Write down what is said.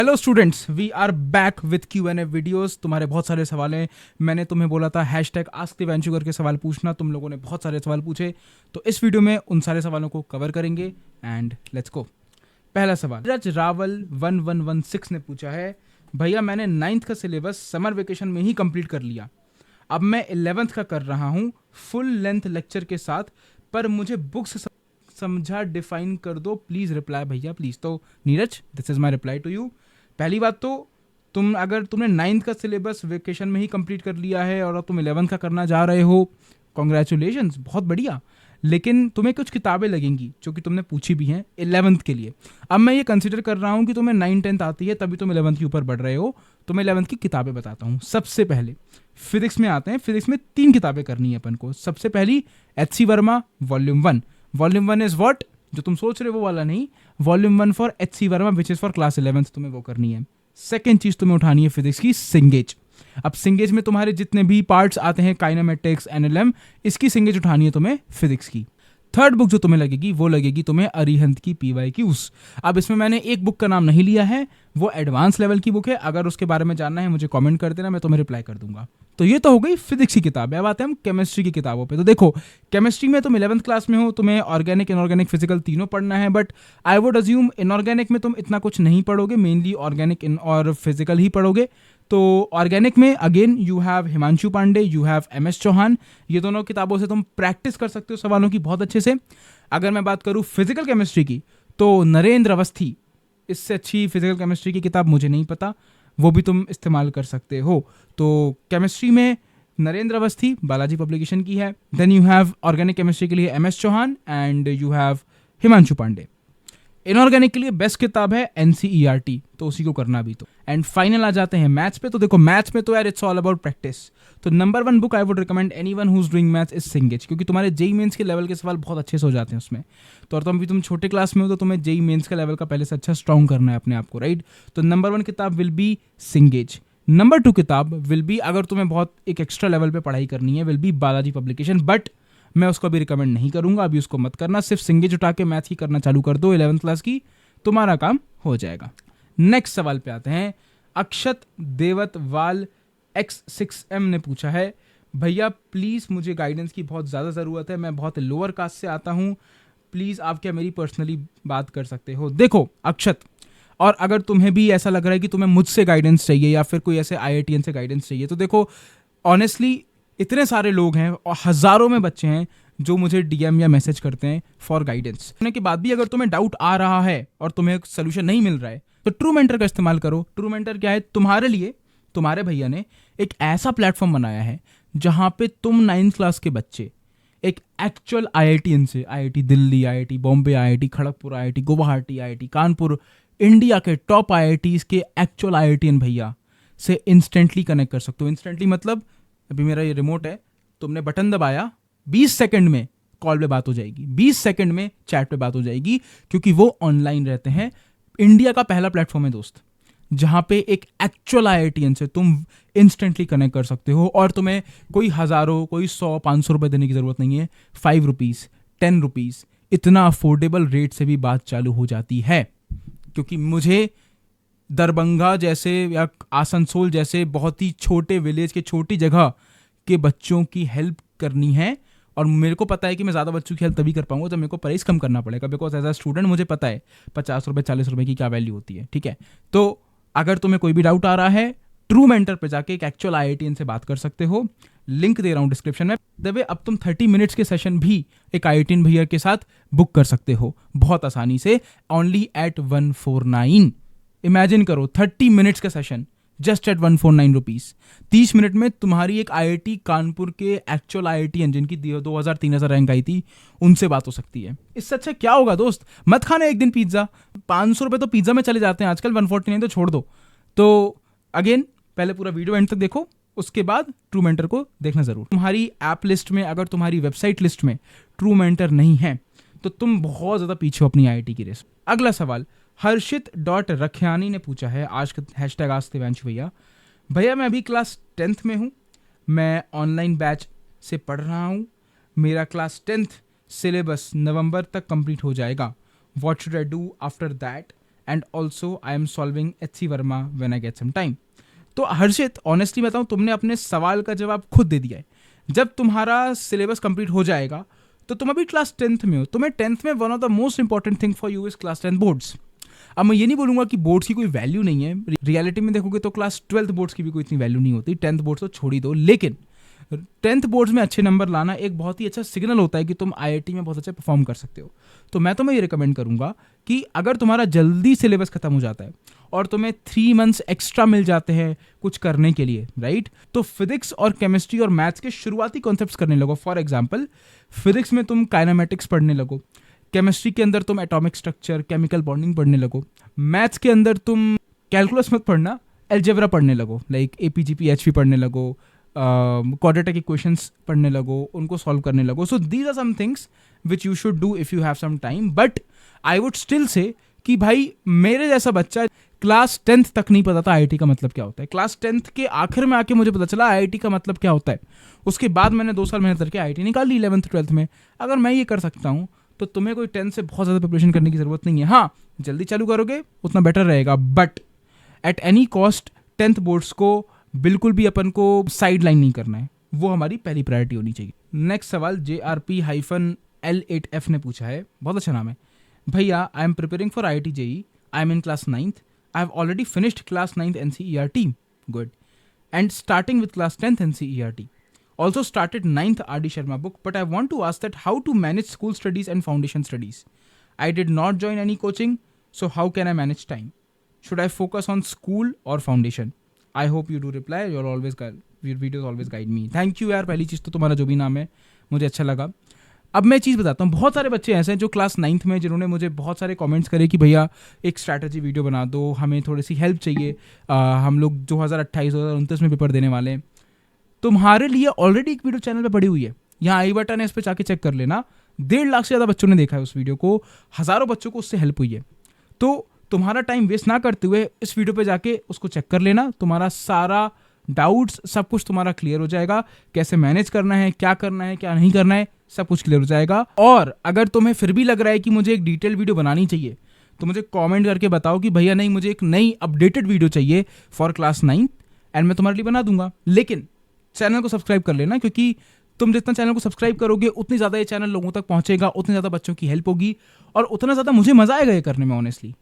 Hello students, we are back with Q&A videos. तुम्हारे बहुत सारे सवाल हैं। मैंने तुम्हें बोला था #AskDevanshu करके सवाल पूछना। तुम लोगों ने बहुत सारे सवाल पूछे, तो इस वीडियो में उन सारे सवालों को कवर करेंगे एंड लेट्स गो। पहला सवाल रज रावल 1116 ने पूछा है, भैया मैंने 9th का सिलेबस समर वेकेशन में ही कंप्लीट कर लिया। अब मैं 11th का कर रहा हूँ फुल लेंथ लेक्चर के साथ, पर मुझे बुक्स समझा डिफाइन कर दो प्लीज। रिप्लाई भैया प्लीज। तो Neeraj, this is my reply to you. पहली बात तो अगर तुमने 9th का सिलेबस वेकेशन में ही कंप्लीट कर लिया है और अब तुम 11th का करना जा रहे हो, कॉन्ग्रेचुलेशंस, बहुत बढ़िया। लेकिन तुम्हें कुछ किताबें लगेंगी जो कि तुमने पूछी भी हैं 11th के लिए। अब मैं ये कंसिडर कर रहा हूँ कि तुम्हें 9-10th आती है तभी तुम 11th के ऊपर बढ़ रहे हो। तो मैं 11th की किताबें बताता हूँ। सबसे पहले फिजिक्स में आते हैं। फिजिक्स में 3 किताबें करनी है अपन को। सबसे पहली HC Verma volume 1। Volume 1 is what, जो तुम सोच रहे हो वो वाला नहीं। Volume 1 for HC Verma which is for class 11th, तुम्हें वो करनी है। सेकेंड चीज तुम्हें उठानी है फिजिक्स की सिंगेज। अब सिंगेज में तुम्हारे जितने भी पार्ट्स आते हैं, काइनेमेटिक्स, NLM, इसकी सिंगेज उठानी है तुम्हें फिजिक्स की। थर्ड बुक जो तुम्हें लगेगी वो लगेगी तुम्हें अरिहंत की PYQs। अब इसमें मैंने एक बुक का नाम नहीं लिया है, वो एडवांस लेवल की बुक है। अगर उसके बारे में जानना है मुझे कमेंट कर देना, मैं तुम्हें रिप्लाई कर दूंगा। तो ये तो हो गई फिजिक्स की किताब। अब आते हैं हम केमिस्ट्री की किताबों पे। तो देखो, केमिस्ट्री में तुम 11th क्लास में हो, तुम्हें ऑर्गेनिक, इनऑर्गेनिक, फिजिकल तीनों पढ़ना है। But I would assume inorganic में तुम इतना कुछ नहीं पढ़ोगे, मेनली ऑर्गेनिक और फिजिकल ही पढ़ोगे। तो ऑर्गेनिक में again you have Himanshu Pandey, you have MS Chauhan. ये दोनों किताबों से तुम प्रैक्टिस कर सकते हो सवालों की बहुत अच्छे से। अगर मैं बात करूं फिजिकल केमिस्ट्री की, तो नरेंद्र अवस्थी, इससे अच्छी फिजिकल केमिस्ट्री की किताब मुझे नहीं पता, वो भी तुम इस्तेमाल कर सकते हो। तो केमिस्ट्री में नरेंद्र अवस्थी, बालाजी पब्लिकेशन की है। Then you have organic chemistry के लिए MS Chauhan and you have Himanshu Pandey. Inorganic के लिए बेस्ट किताब है NCERT, तो उसी को करना भी। तो एंड फाइनल आ जाते हैं मैथ्स पे। तो देखो, मैथ्स में तो यार इट्स ऑल अबाउट प्रैक्टिस। तो number 1 book I would recommend anyone who is doing maths is Cengage, क्योंकि तुम्हारे जेई मेंस के लेवल के सवाल बहुत अच्छे से हो जाते हैं उसमें। तो और तुम छोटे क्लास में हो तो तुम्हें जेई मेंस का लेवल का पहले से अच्छा स्ट्रॉन्ग करना है अपने आप को, राइट। तो नंबर 1 किताब विल बी सिंगेज। नंबर 2 किताब विल बी, अगर तुम्हें बहुत एक एक्स्ट्रा लेवल पे पढ़ाई करनी है, will be Balaji publication. But मैं उसको अभी रिकमेंड नहीं करूंगा, अभी उसको मत करना। सिर्फ सिंगेज उठा के मैथ की करना चालू कर दो 11th क्लास की, तुम्हारा काम हो जाएगा। नेक्स्ट सवाल पे आते हैं। अक्षत देवतवाल X6M ने पूछा है, भैया प्लीज मुझे गाइडेंस की बहुत ज़्यादा ज़रूरत है। मैं बहुत लोअर कास्ट से आता हूँ, प्लीज़ आप क्या मेरी पर्सनली बात कर सकते हो। देखो अक्षत, और अगर तुम्हें भी ऐसा लग रहा है कि तुम्हें मुझसे गाइडेंस चाहिए या फिर कोई ऐसे IITian से गाइडेंस चाहिए, तो देखो ऑनेस्टली इतने सारे लोग हैं और हज़ारों में बच्चे हैं जो मुझे DM या मैसेज करते हैं फॉर गाइडेंस। होने के बाद भी अगर तुम्हें डाउट आ रहा है और तुम्हें सोल्यूशन नहीं मिल रहा है, तो ट्रू मेंटर का इस्तेमाल करो। ट्रू मेंटर क्या है? तुम्हारे लिए तुम्हारे भैया ने एक ऐसा प्लेटफॉर्म बनाया है जहां पे तुम 9th क्लास के बच्चे एक एक्चुअल IITian से, IIT Delhi, IIT Bombay, IIT Kharagpur, IIT Guwahati, IIT Kanpur, India के टॉप IITs के एक्चुअल IITian भैया से इंस्टेंटली कनेक्ट कर सकते हो। इंस्टेंटली मतलब अभी मेरा ये रिमोट है, तुमने बटन दबाया, 20 सेकंड में कॉल पे बात हो जाएगी, 20 सेकंड में चैट पे बात हो जाएगी, क्योंकि वो ऑनलाइन रहते हैं। इंडिया का पहला प्लेटफॉर्म है दोस्त, जहां पे एक एक्चुअल IITian से तुम इंस्टेंटली कनेक्ट कर सकते हो और तुम्हें कोई हज़ारों, कोई 100-500 रुपए देने की ज़रूरत नहीं है। 5 रुपीज़, 10 रुपीज़, इतना अफोर्डेबल रेट से भी बात चालू हो जाती है। क्योंकि मुझे दरभंगा जैसे या आसनसोल जैसे बहुत ही छोटे विलेज के, छोटी जगह के बच्चों की हेल्प करनी है, और मेरे को पता है कि मैं ज़्यादा बच्चों की हेल्प तभी कर पाऊंगा जब मेरे को प्राइस कम करना पड़ेगा। बिकॉज एज अ स्टूडेंट मुझे पता है 50 रुपये 40 रुपये की क्या वैल्यू होती है, ठीक है। तो अगर तुम्हें कोई भी डाउट आ रहा है, ट्रू मेंटर पे जाके एक एक्चुअल IITian से बात कर सकते हो। लिंक दे रहा हूँ डिस्क्रिप्शन में। दबे अब तुम 30 मिनट्स के सेशन भी एक IITian भैया के साथ बुक कर सकते हो बहुत आसानी से, ओनली एट 149। इमेजिन करो 30 मिनट्स का session just at 149 rupees. 30 minute में तुम्हारी एक IIT कानपुर के एक्चुअल IITian जिनकी 2000-3000 रैंक आई थी, उनसे बात हो सकती है। इससे अच्छा क्या होगा दोस्त? मत खाना एक दिन पिज्जा। 500 रुपए तो पिज्जा में चले जाते हैं आजकल, 149 तो छोड़ दो। तो अगेन पहले पूरा वीडियो एंड तक देखो, उसके बाद ट्रू मेंटर को देखना जरूर। तुम्हारी ऐप लिस्ट में, अगर तुम्हारी वेबसाइट लिस्ट में ट्रू मेंटर नहीं है, तो तुम बहुत ज्यादा पीछे हो अपनी IIT की रेस। अगला सवाल हर्षित.रखियानी ने पूछा है, आज का #AskDevanshu भैया। भैया मैं अभी क्लास 10th में हूँ, मैं ऑनलाइन बैच से पढ़ रहा हूँ। मेरा क्लास 10th सिलेबस नवंबर तक कंप्लीट हो जाएगा। What should I do after that and also I am solving HC Verma when I get some time. तो हर्षित, ऑनेस्टली बताऊं, तुमने अपने सवाल का जवाब खुद दे दिया है। जब तुम्हारा सिलेबस कंप्लीट हो जाएगा तो तुम अभी क्लास 10th में हो, तुम्हें 10th में one of the most important thing for you is class 10 boards. अब मैं ये नहीं बोलूंगा कि बोर्ड्स की कोई वैल्यू नहीं है, रियलिटी में देखोगे तो क्लास 12th बोर्ड्स की भी कोई इतनी वैल्यू नहीं होती, 10th बोर्ड्स तो छोड़ ही दो। लेकिन 10th बोर्ड्स में अच्छे नंबर लाना एक बहुत ही अच्छा सिग्नल होता है कि तुम IIT में बहुत अच्छा परफॉर्म कर सकते हो। तो मैं तुम्हें ये रिकमेंड करूंगा कि अगर तुम्हारा जल्दी सिलेबस खत्म हो जाता है और तुम्हें 3 मंथ्स एक्स्ट्रा मिल जाते हैं कुछ करने के लिए, राइट, तो फिजिक्स और केमिस्ट्री और मैथ्स के शुरुआती कॉन्सेप्ट्स करने लगो। फॉर एग्जाम्पल, फिजिक्स में तुम काइनेमेटिक्स पढ़ने लगो, केमिस्ट्री के अंदर तुम एटॉमिक स्ट्रक्चर, केमिकल बॉन्डिंग पढ़ने लगो, मैथ्स के अंदर तुम कैलकुलस मत पढ़ना, एल्जेब्रा पढ़ने लगो, लाइक APGP HP पढ़ने लगो, क्वाड्रेटिक इक्वेशंस पढ़ने लगो, उनको सॉल्व करने लगो। So these are some things which you should do if you have some time. But I would still say कि भाई मेरे जैसा बच्चा क्लास 10th तक नहीं पता था IIT का मतलब क्या होता है। क्लास 10th के आखिर में आके मुझे पता चला IIT का मतलब क्या होता है। उसके बाद मैंने 2 साल मेहनत करके IIT निकाल ली 11th 12th में। अगर मैं ये कर सकता हूँ तो तुम्हें कोई 10th से बहुत ज़्यादा प्रिपरेशन करने की ज़रूरत नहीं है। हाँ, जल्दी चालू करोगे उतना बेटर रहेगा, but at any cost 10th boards को बिल्कुल भी अपन को साइड लाइन नहीं करना है, वो हमारी पहली प्रायोरिटी होनी चाहिए। नेक्स्ट सवाल JRP-L8F ने पूछा है, बहुत अच्छा नाम है। भैया, I am preparing for IIT JEE, I am in class 9th, I have already finished class 9th NCERT, good, and starting with class 10th NCERT, also started 9th RD Sharma book, but I want to ask that how to manage school studies and foundation studies. I did not join any coaching, so how can I manage time? Should I focus on school or foundation? I hope you do reply. Your videos always guide me. Thank you यार, पहली चीज़ तो तुम्हारा जो भी नाम है मुझे अच्छा लगा। अब मैं चीज़ बताता हूँ, बहुत सारे बच्चे ऐसे हैं जो क्लास 9th में, जिन्होंने मुझे बहुत सारे कमेंट्स करे कि भैया एक स्ट्रैटेजी वीडियो बना दो, हमें थोड़ी सी हेल्प चाहिए, हम लोग 2028-2029 में पेपर देने वाले हैं। तुम्हारे लिए ऑलरेडी एक वीडियो चैनल पे पड़ी हुई है, यहाँ आई बटन है, इस पर जाके चेक कर लेना। 1.5 लाख से ज़्यादा बच्चों ने देखा है उस वीडियो को, हज़ारों बच्चों को उससे हेल्प हुई है। तो तुम्हारा टाइम वेस्ट ना करते हुए इस वीडियो पे जाके उसको चेक कर लेना, तुम्हारा सारा डाउट्स सब कुछ तुम्हारा क्लियर हो जाएगा। कैसे मैनेज करना है, क्या करना है, क्या नहीं करना है, सब कुछ क्लियर हो जाएगा। और अगर तुम्हें फिर भी लग रहा है कि मुझे एक डिटेल वीडियो बनानी चाहिए, तो मुझे कॉमेंट करके बताओ कि भैया नहीं, मुझे एक नई अपडेटेड वीडियो चाहिए फॉर क्लास 9th, एंड मैं तुम्हारे लिए बना दूंगा। लेकिन चैनल को सब्सक्राइब कर लेना, क्योंकि तुम जितना चैनल को सब्सक्राइब करोगे उतनी ज़्यादा ये चैनल लोगों तक पहुंचेगा, उतनी ज़्यादा बच्चों की हेल्प होगी और उतना ज़्यादा मुझे मज़ा आएगा ये करने में, ऑनेस्टली।